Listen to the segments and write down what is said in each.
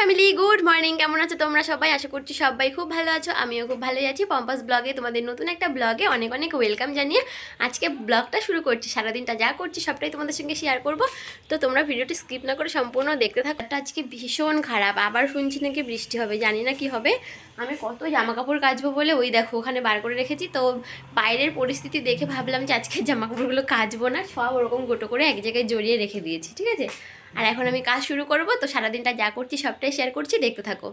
Family, good morning. কেমন আছো তোমরা সবাই? আশা করছি সবাই খুব ভালো আছো। আমিও খুব ভালোই আছি। পম্পাস ব্লগে তোমাদের নতুন একটা ব্লগে অনেক অনেক ওয়েলকাম জানিয়ে আজকে ব্লগটা শুরু করছি। সারাদিনটা যা করছি সবটাই তোমাদের সঙ্গে শেয়ার করব। তো তোমরা ভিডিওটি স্কিপ না করে সম্পূর্ণ দেখতে থাকো। আজকে ভীষণ খারাপ, আবার শুনছি নাকি বৃষ্টি হবে, জানি না কি হবে। আমি কত জামা কাপড় কাচবো বলে ওই দেখো ওখানে বার করে রেখেছি। তো বাইরের পরিস্থিতি দেখে ভাবলাম যে আজকে জামা কাপড়গুলো কাচবো না, সব ওরকম গোটো করে এক জায়গায় জড়িয়ে রেখে দিয়েছি, ঠিক আছে। আর এখন আমি কাজ শুরু করব। তো সারাদিনটা যা করছি সবটাই শেয়ার করছি, দেখতে থাকো।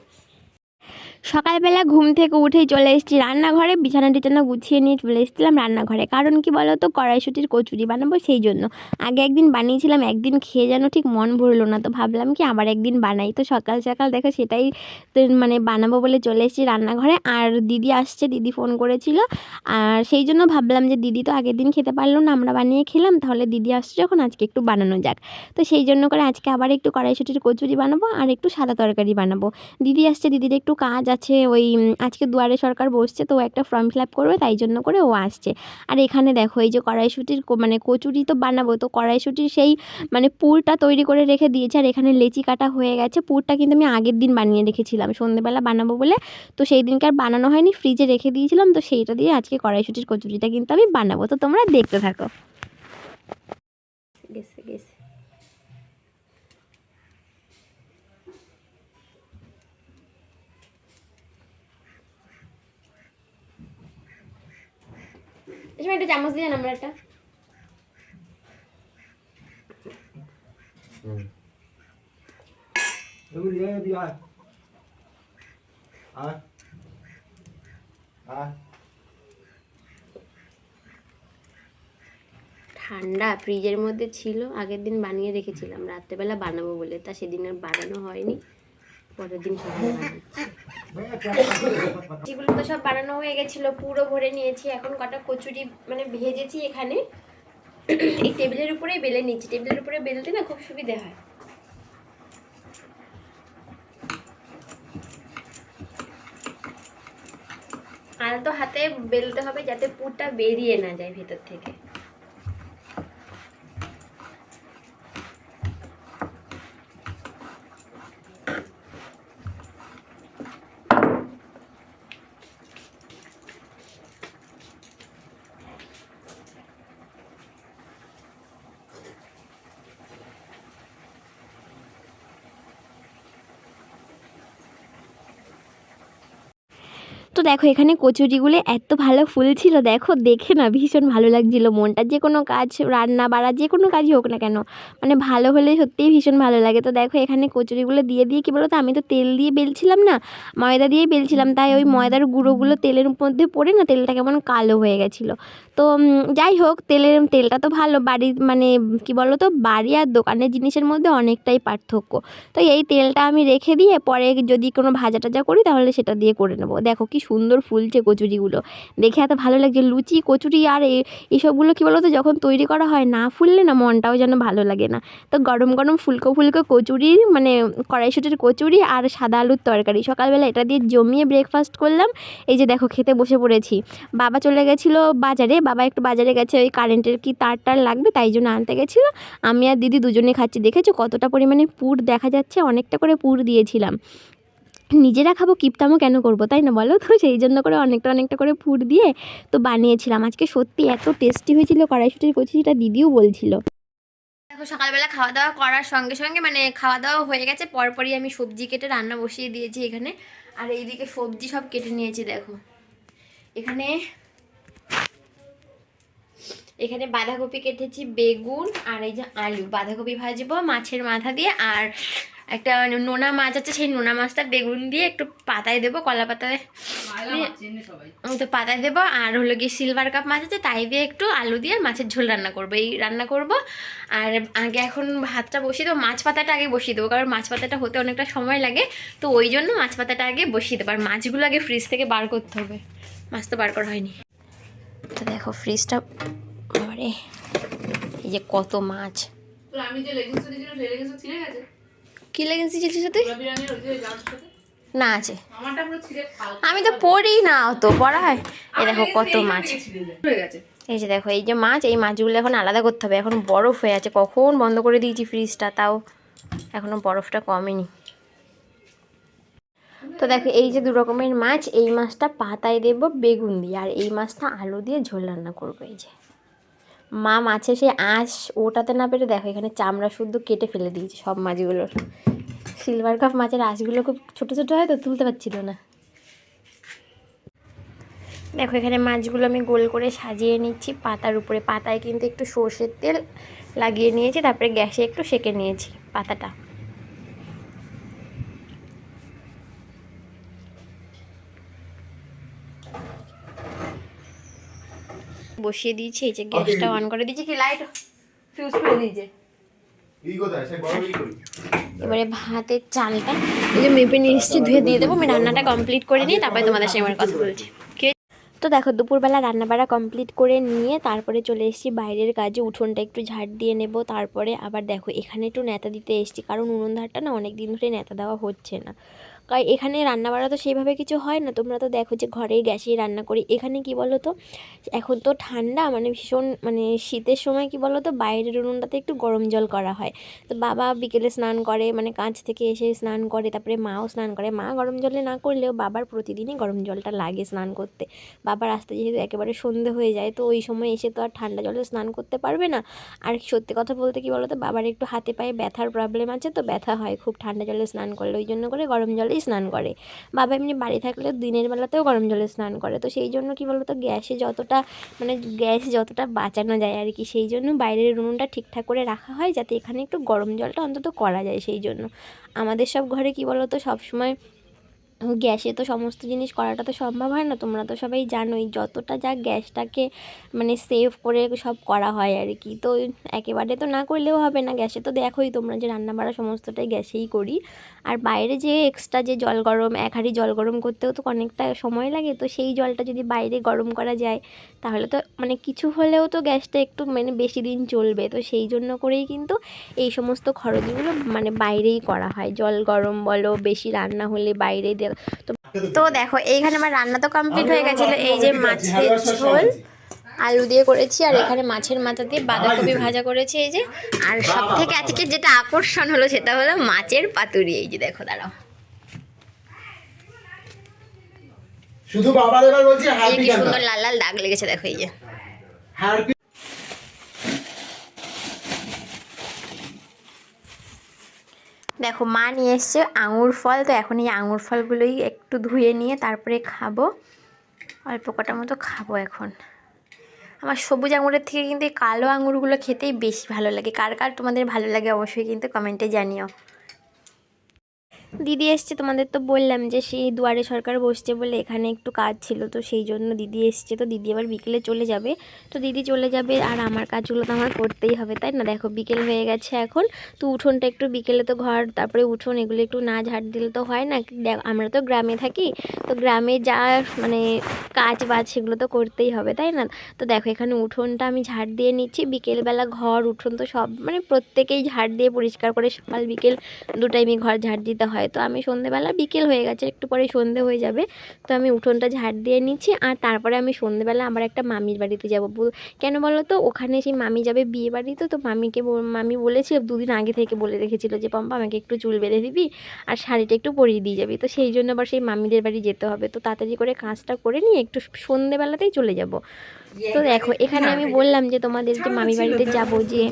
সকালবেলা ঘুম থেকে উঠেই চলে এসেছি রান্নাঘরে, বিছানা টিছানা গুছিয়ে নিয়ে চলে এসেছিলাম রান্নাঘরে। কারণ কি বলো তো, কড়াইশুঁটির কচুরি বানাবো, সেই জন্য। আগে একদিন বানিয়েছিলাম, একদিন খেয়ে যেন ঠিক মন ভরলো না, তো ভাবলাম কি আবার একদিন বানাই। তো সকাল সকাল দেখো সেটাই তো মানে বানাবো বলে চলে এসেছি রান্নাঘরে। আর দিদি আসছে, দিদি ফোন করেছিল, আর সেই জন্য ভাবলাম যে দিদি তো আগের দিন খেতে পারলো না, আমরা বানিয়ে খেলাম, তাহলে দিদি আসছে যখন আজকে একটু বানানো যাক। তো সেই জন্য করে আজকে আবার একটু কড়াইশুঁটির কচুরি বানাবো আর একটু সাদা তরকারি বানাবো। দিদি আসছে, দিদির একটু কাজ আছে, ওই আজকে দুয়ারে সরকার বসছে, তো ও একটা ফর্ম ফিল আপ করবে, তাই জন্য করে ও আসছে। আর এখানে দেখো এই যে কড়াইশুঁটির মানে কচুরি তো বানাবো, তো কড়াইশুঁটির সেই মানে পুরটা তৈরি করে রেখে দিয়েছে। আর এখানে লেচি কাটা হয়ে গেছে। পুরটা কিন্তু আমি আগের দিন বানিয়ে রেখেছিলাম সন্ধ্যেবেলা বানাবো বলে, তো সেই দিনকে আর বানানো হয়নি, ফ্রিজে রেখে দিয়েছিলাম। তো সেইটা দিয়ে আজকে কড়াইশুঁটির কচুরিটা কিন্তু আমি বানাবো, তো তোমরা দেখতে থাকো। গেছে গেছে একটা চামচ দিয়ে আমরা একটা ঠান্ডা ফ্রিজের মধ্যে ছিল, আগের দিন বানিয়ে রেখেছিলাম রাত্রেবেলা বানাবো বলে, তা সেদিন আর বানানো হয়নি, পরের দিন সকালে যেগুলো তো সব বানানো হয়ে গেছিলো, পুরো ভরে নিয়েছি। এখন কটা কচুরি মানে ভেজেছি এখানে, এই টেবিলের উপরেই বেলে নিচ্ছি। টেবিলের উপরে বেলতে না খুব সুবিধে হয়। আলতো হাতে বেলতে হবে যাতে পুরটা বেরিয়ে না যায় ভেতর থেকে। তো দেখো এখানে কচুরিগুলো এত ভালো ফুলছিল, দেখো দেখে না ভীষণ ভালো লাগছিল মনটা। যে কোনো কাজ, রান্না বাড়া যে কোনো কাজই হোক না কেন, মানে ভালো হলে সত্যিই ভীষণ ভালো লাগে। তো দেখো এখানে কচুরিগুলো দিয়ে দিয়ে কী বলো তো, আমি তো তেল দিয়ে বেলছিলাম না, ময়দা দিয়েই বেলছিলাম, তাই ওই ময়দার গুঁড়োগুলো তেলের মধ্যে পড়ে না তেলটা কেমন কালো হয়ে গেছিলো। তো যাই হোক, তেলটা তো ভালো, বাড়ির মানে কী বলো তো, বাড়ি আর দোকানের জিনিসের মধ্যে অনেকটাই পার্থক্য। তো এই তেলটা আমি রেখে দিয়ে পরে যদি কোনো ভাজা টাজা করি তাহলে সেটা দিয়ে করে নেবো। দেখো কি সুন্দর ফুলছে কচুরিগুলো, দেখে এত ভালো লাগছে। লুচি কচুরি আর এইসবগুলো কী বলো তো, যখন তৈরি করা হয় না ফুললে না মনটাও যেন ভালো লাগে না। তো গরম গরম ফুলকো ফুলকো কচুরি, মানে কড়াইশুঁটির কচুরি আর সাদা আলুর তরকারি, সকালবেলা এটা দিয়ে জমিয়ে ব্রেকফাস্ট করলাম। এই যে দেখো খেতে বসে পড়েছি। বাবা চলে গেছিলো বাজারে, বাবা একটু বাজারে গেছে, ওই কারেন্টের কি তার লাগবে তাই জন্য আনতে গেছিলো। আমি আর দিদি দুজনে খাচ্ছি। দেখেছো কতটা পরিমাণে পুর দেখা যাচ্ছে, অনেকটা করে পুর দিয়েছিলাম। নিজেরা খাবো, কিপটামো কেন করবো, তাই না বলো? তো সেই জন্য করে অনেকটা অনেকটা করে পুর দিয়ে তো বানিয়েছিলাম। আজকে সত্যি এত টেস্টি হয়েছিল কড়াইশুঁটির কচুরিটা, দিদিও বলছিল। দেখো সকালবেলা খাওয়া দাওয়া করার সঙ্গে সঙ্গে মানে খাওয়া দাওয়া হয়ে গেছে, পরপরই আমি সবজি কেটে রান্না বসিয়ে দিয়েছি এখানে। আর এইদিকে সবজি সব কেটে নিয়েছি। দেখো এখানে এখানে বাঁধাকপি কেটেছি, বেগুন আর এই যে আলু। বাঁধাকপি ভাজবো মাছের মাথা দিয়ে, আর একটা নোনা মাছ আছে, সেই নোনা মাছটা বেগুন দিয়ে একটু পাতায় দেবো, কলা পাতায় তো পাতায় দেবো। আর হলো গিয়ে সিলভার কাপ মাছ আছে, তাই দিয়ে একটু আলু দিয়ে মাছের ঝোল রান্না করবো, এই রান্না করব। আর আগে এখন ভাতটা বসিয়ে দেবো, মাছ পাতাটা আগে বসিয়ে দেবো, কারণ মাছ পাতাটা হতে অনেকটা সময় লাগে, তো ওই জন্য মাছ পাতাটা আগে বসিয়ে দেবো। আর মাছগুলো আগে ফ্রিজ থেকে বার করতে হবে, মাছ তো বার করা হয়নি। তো দেখো ফ্রিজটা, বাবারে এই যে কত মাছ। কি লেগেন্সি ছিলছিস তুই? না আছে, আমি তো পড়ি না, অত পড়া হয়। এই দেখো কত মাছ, এই যে দেখো এই যে মাছ, এই মাছগুলো এখন আলাদা করতে হবে। এখন বরফ হয়ে আছে, কখন বন্ধ করে দিয়েছি ফ্রিজটা, তাও এখনো বরফটা কমেনি। তো দেখো এই যে 2 রকমের মাছ, এই মাছটা পাতায় দেবো বেগুন দিয়ে, আর এই মাছটা আলু দিয়ে ঝোল রান্না করবো। এই যে মা মাছে সে আঁশ ওটাতে না পেরে দেখো এখানে চামড়া শুদ্ধ কেটে ফেলে দিয়েছে সব মাছগুলোর। সিলভার কাপ মাছের আঁশগুলো খুব ছোটো ছোটো হয় তো তুলতে পারছিল না। দেখো এখানে মাছগুলো আমি গোল করে সাজিয়ে নিচ্ছি পাতার উপরে। পাতায় কিন্তু একটু সর্ষের তেল লাগিয়ে নিয়েছি, তারপরে গ্যাসে একটু সেঁকে নিয়েছি পাতাটা। বসিয়ে দিয়েছি, এই যে গ্যাসটা অন করে দিয়েছি, কি লাইট ফিউজ করে দিয়েছে। এবারে ভাতের চালটা এই যে মেপে নিয়ে এসেছি, ধুয়ে দিয়ে দেবো। আমি রান্নাটা কমপ্লিট করে নিই, তারপরে তোমাদের সঙ্গে আমার কথা বলছি। তো দেখো দুপুরবেলা রান্নাবাড়া কমপ্লিট করে নিয়ে তারপরে চলে এসেছি বাইরের কাজে। উঠোনটা একটু ঝাড় দিয়ে নেব, তারপরে আবার দেখো এখানে একটু ন্যাতা দিতে এসেছি, কারণ উনুন ধারটা না অনেক দিন ধরে ন্যাতা দেওয়া হচ্ছে না। কারণ এখানে রান্নাবাড়া তো সেইভাবে কিছু হয় না, তোমরা তো দেখো যে ঘরে গ্যাসেই রান্না করি। এখানে কি বলো তো, এখন তো ঠান্ডা মানে ভীষণ মানে শীতের সময় কি বলো তো বাইরের উনুনটাতে একটু গরম জল করা হয়। তো বাবা বিকেলে স্নান করে, মানে কাজ থেকে এসে স্নান করে, তারপরে মাও স্নান করে। মা গরম জলে না করলেও বাবার প্রতিদিনই গরম জলটা লাগে স্নান করতে। বাবার আসতে যেহেতু একেবারে সন্ধে হয়ে যায়, তো ওই সময় এসে তো আর ঠান্ডা জলে স্নান করতে পারবে না। আর সত্যি কথা বলতে কি বলো তো, বাবার একটু হাতে পায়ে ব্যথার প্রবলেম আছে, তো ব্যথা হয় খুব ঠান্ডা জলে স্নান করলে, ওই জন্য করে গরম জলেই স্নান করে। বাবা এমনি বাড়ি থাকলে দিনের বেলাতেও গরম জলে স্নান করে। তো সেই জন্য কি বলো তো গ্যাসে যতটা মানে গ্যাস যতটা বাঁচানো যায় আর কি, সেই জন্য বাইরের উনুনটা ঠিকঠাক করে রাখা হয়, যাতে এখানে একটু গরম জলটা অন্তত করা যায়। সেই জন্য আমাদের সব ঘরে কি বলো তো সবসময় গ্যাসে তো সমস্ত জিনিস করাটা তো সম্ভব হয় না, তোমরা তো সবাই জানোই। যতটা যা গ্যাসটাকে মানে সেভ করে সব করা হয় আর কি। তো একেবারে তো না করলেও হবে না, গ্যাসে তো দেখোই তোমরা যে রান্না বাড়া সমস্তটাই গ্যাসেই করি। আর বাইরে যে এক্সট্রা যে জল গরম, 1 হাঁড়ি জল গরম করতেও তো অনেকটা সময় লাগে। তো সেই জলটা যদি বাইরে গরম করা যায় তাহলে তো মানে কিছু হলেও তো গ্যাসটা একটু মানে বেশি দিন চলবে। তো সেই জন্য করেই কিন্তু এই সমস্ত খরচগুলো মানে বাইরেই করা হয়। জল গরম বলো, বেশি রান্না হলে বাইরে তো দেখো এইখানে আমার রান্না তো কমপ্লিট হয়ে গেছিলো। এই যে মাছের ঝোল আলু দিয়ে করেছি, আর এখানে মাছের মাথা দিয়ে বাঁধাকপি ভাজা করেছি। এই যে আর সব থেকে আজকে যেটা আকর্ষণ হলো সেটা হলো মাছের পাতুরি। এই যে দেখো, দাঁড়াও, শুধু বাবার এবার বলছি কি সুন্দর লাল লাল দাগ লেগেছে দেখো। এই যে দেখো মা নিয়ে এসছে আঙুর ফল। তো এখন এই আঙুর ফলগুলোই একটু ধুয়ে নিয়ে তারপরে খাবো, অল্প কটা মতো খাবো এখন। আমার সবুজ আঙুরের থেকে কিন্তু এই কালো আঙুরগুলো খেতেই বেশি ভালো লাগে। কার কার তোমাদের ভালো লাগে অবশ্যই কিন্তু কমেন্টে জানিও। দিদি এসছে, তোমাদের তো বললাম যে সেই দুয়ারে সরকার বসছে বলে এখানে একটু কাজ ছিল, তো সেই জন্য দিদি এসছে। তো দিদি আবার বিকেলে চলে যাবে। তো দিদি চলে যাবে আর আমার কাজগুলো তো আমার করতেই হবে, তাই না? দেখো বিকেল হয়ে গেছে এখন। তো উঠোনটা একটু বিকেলে তো ঘর তারপরে উঠোন এগুলো একটু না ঝাড় দিলে তো হয় না। আমরা তো গ্রামে থাকি, তো গ্রামে যা মানে কাজ বাজ সেগুলো তো করতেই হবে, তাই না? তো দেখো এখানে উঠোনটা আমি ঝাড় দিয়ে নিচ্ছি। বিকেলবেলা ঘর উঠোন তো সব মানে প্রত্যেকেই ঝাড় দিয়ে পরিষ্কার করে, সকাল বিকেল 2 টাইমই ঘর ঝাড় দিতে হয়। তো আমি সন্ধেবেলা, বিকেল হয়ে গেছে একটু পরে সন্ধে হয়ে যাবে, তো আমি উঠোনটা ঝাড় দিয়ে নিচ্ছি। আর তারপরে আমি সন্ধেবেলা আবার একটা মামির বাড়িতে যাব। কেন বলো তো, ওখানে সেই মামি যাবে বিয়ে বাড়িতে। তো মামি বলেছিল 2 দিন আগে থেকে বলে রেখেছিল যে পম্পা আমাকে একটু চুল বেঁধে দিবি আর শাড়িটা একটু পরিয়ে দিয়ে যাবি। তো সেই জন্য আবার সেই মামিদের বাড়ি যেতে হবে। তো তাড়াতাড়ি করে কাজটা করে নিয়ে একটু সন্ধেবেলাতেই চলে যাব। তো দেখো এখানে আমি বললাম যে তোমাদের যে মামি বাড়িতে যাব, যে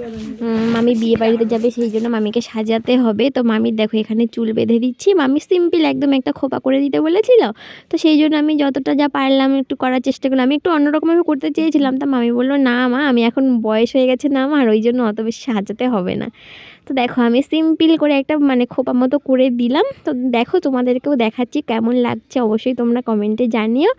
মামি বিয়ে বাড়িতে যাবে, সেই জন্য মামিকে সাজাতে হবে। তো মামির দেখো এখানে চুল বেঁধে দিচ্ছি। মামি সিম্পল একদম একটা খোপা করে দিতে বলেছিল, তো সেই জন্য আমি যতটা যা পারলাম একটু করার চেষ্টা করলাম। আমি একটু অন্যরকমভাবে করতে চেয়েছিলাম, তা মামি বললো না মা, আমি এখন বয়স হয়ে গেছে না আমার, ওই জন্য অত বেশি সাজাতে হবে না। তো দেখো আমি সিম্পল করে একটা মানে খোপা মতো করে দিলাম। তো দেখো তোমাদেরকেও দেখাচ্ছি কেমন লাগছে, অবশ্যই তোমরা কমেন্টে জানিও।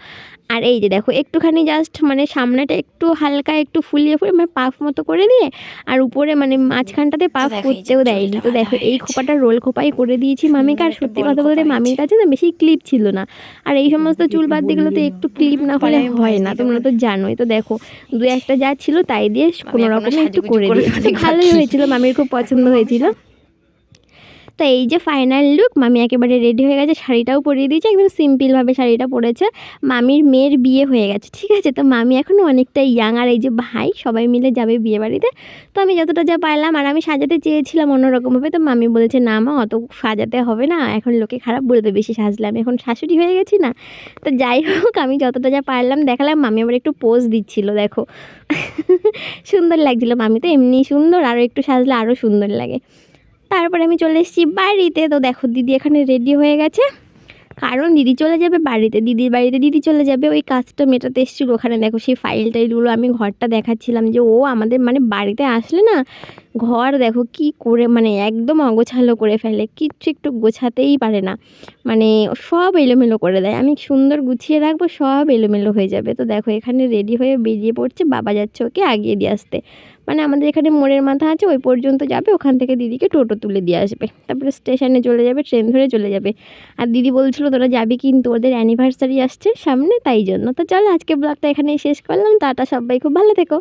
আর এই যে দেখো একটুখানি জাস্ট মানে সামনেটা একটু হালকা একটু ফুলিয়ে মানে পাফ মতো করে দিয়ে, আর উপরে মানে মাঝখানটাতে পাফ করতেও দেয়নি। তো দেখো এই খোপাটা রোল খোপাই করে দিয়েছি মামিকে। আর সত্যি কথা বলতে মামির কাছে না বেশি ক্লিপ ছিল না, আর এই সমস্ত চুল বাদ দিগুলো তো একটু ক্লিপ না হলে হয় না, তোমরা তো জানোই। তো দেখো 2-1টা যা ছিল তাই দিয়ে কোনো রকমে একটু করে দিয়েছি, ভালোই হয়েছিল, মামির খুব পছন্দ হয়েছিল। তো এই যে ফাইনাল লুক, মামি একেবারে রেডি হয়ে গেছে, শাড়িটাও পরিয়ে দিয়েছে, একদম সিম্পলভাবে শাড়িটা পরেছে। মামির মেয়ের বিয়ে হয়ে গেছে, ঠিক আছে, তো মামি এখনও অনেকটা ইয়াং, আর এই যে ভাই সবাই মিলে যাবে বিয়ে বাড়িতে। তো আমি যতটা যা পারলাম, আর আমি সাজাতে চেয়েছিলাম অন্যরকমভাবে, তো মামি বলেছে না মা অত সাজাতে হবে না, এখন লোকে খারাপ বলবে বেশি সাজলে, আমি এখন শাশুড়ি হয়ে গেছি না। তো যাই হোক আমি যতটা যা পারলাম দেখালাম। মামি আবার একটু পোজ দিচ্ছিল, দেখো সুন্দর লাগছিল, মামি তো এমনি সুন্দর, আরও একটু সাজলে আরও সুন্দর লাগে। তারপরে আমি চলে এসেছি বাড়িতে। তো দেখো দিদি এখানে রেডি হয়ে গেছে, কারণ দিদি চলে যাবে বাড়িতে, দিদির বাড়িতে দিদি চলে যাবে, ওই কাজটা মেটাতে এসেছিলো। ওখানে দেখো সেই ফাইল টাইলগুলো আমি ঘরটা দেখাচ্ছিলাম, যে ও আমাদের মানে বাড়িতে আসলে না ঘর দেখো কি করে মানে একদম অগোছালো করে ফেলে, কিচ্ছু একটু গোছাতেই পারে না, মানে সব এলোমেলো করে দেয়। আমি সুন্দর গুছিয়ে রাখবো, সব এলোমেলো হয়ে যাবে। তো দেখো এখানে রেডি হয়ে বেরিয়ে পড়ছে, বাবা যাচ্ছে ওকে আগিয়ে দিয়ে আসতে, মানে আমাদের এখানে মোড়ের মাথা আছে ওই পর্যন্ত যাবে, ওখান থেকে দিদিকে টোটো তুলে দিয়ে আসবে, তারপরে স্টেশনে চলে যাবে, ট্রেন ধরে চলে যাবে। আর দিদি বলছিল তোরা যাবি, কিন্তু ওদের অ্যানিভার্সারি আসছে সামনে, তাই জন্য। তো চলো আজকে ব্লগটা এখানেই শেষ করলাম, টাটা, সবাই খুব ভালো থেকো।